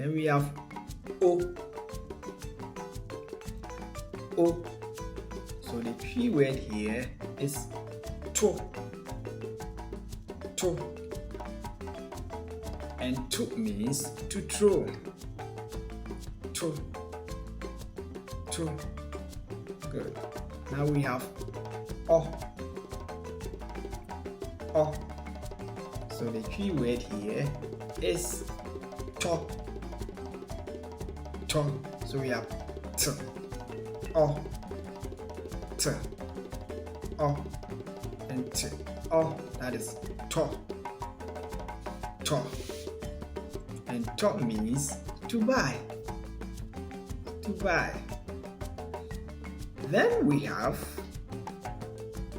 Then we have O. O. So the key word here is to. To. And to means to throw. To. To. Good. Now we have O. O. So the key word here is to. To. So we have T. O. T. O. And T. O. That is to. To. And to means to buy. To buy. Then we have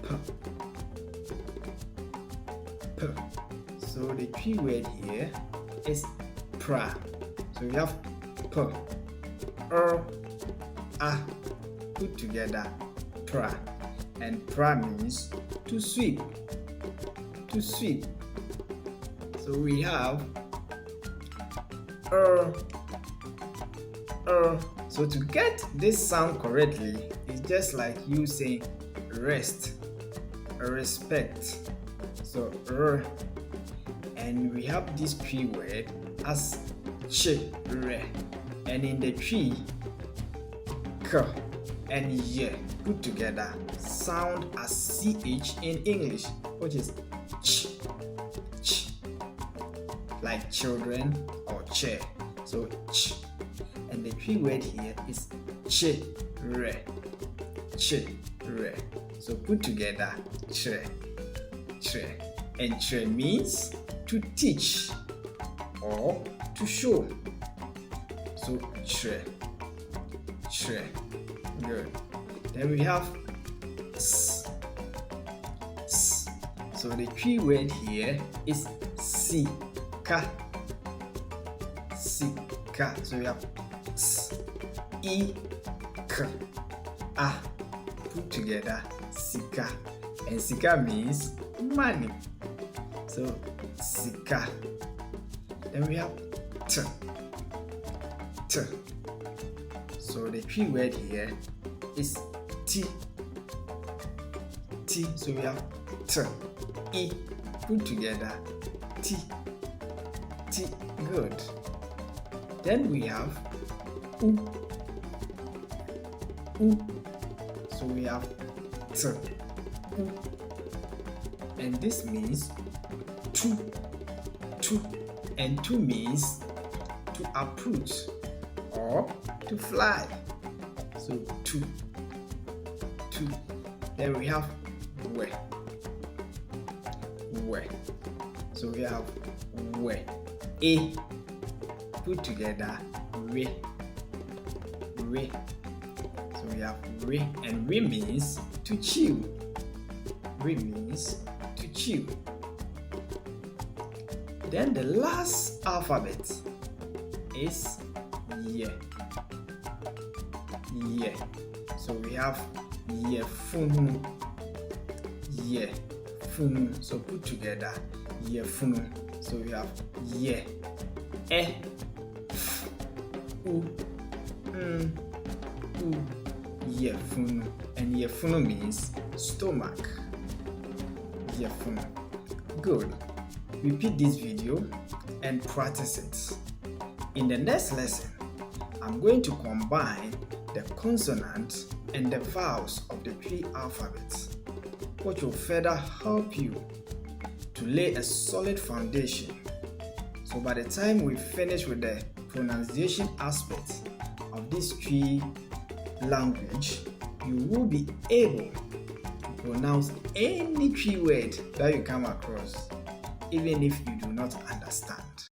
P. P. So the key word here is pra. So we have P. A. Put together pra. And pra means to sweep. To sweep. So we have So to get this sound correctly, it's just like you saying rest, respect. So and we have this tree word as ch, re, and in the tree k and y put together sound as ch in English, which is ch, ch, like children or chair. So ch. And the key word here is che, re, che, re. So put together tre, tre. And tre means to teach or to show. So tre, tre. Good. Then we have s, s. So the key word here is si, ka, si, ka. So we have s, I, k, a. Put together sika. And sika means money. So sika. Then we have t, t. So the key word here is t, t. So we have t, I. Put together t, t. Good. Then we have u, u. So we have t, u. And this means to, and to means to approach or to fly. So to. Then we have we. So we have we. A. Put together re. So we have re, and re means to chew. Re means to chew. Then the last alphabet is ye. Ye. So we have ye funu. Ye funu. So put together ye funu. So we have ye. E. F. U. Yefunu. And yefunu means stomach. Yefunu. Good. Repeat this video and practice it. In the next lesson, I'm going to combine the consonants and the vowels of the Twi alphabet, which will further help you to lay a solid foundation. So by the time we finish with the pronunciation aspect of this Twi language, you will be able to pronounce any Twi word that you come across, even if you do not understand.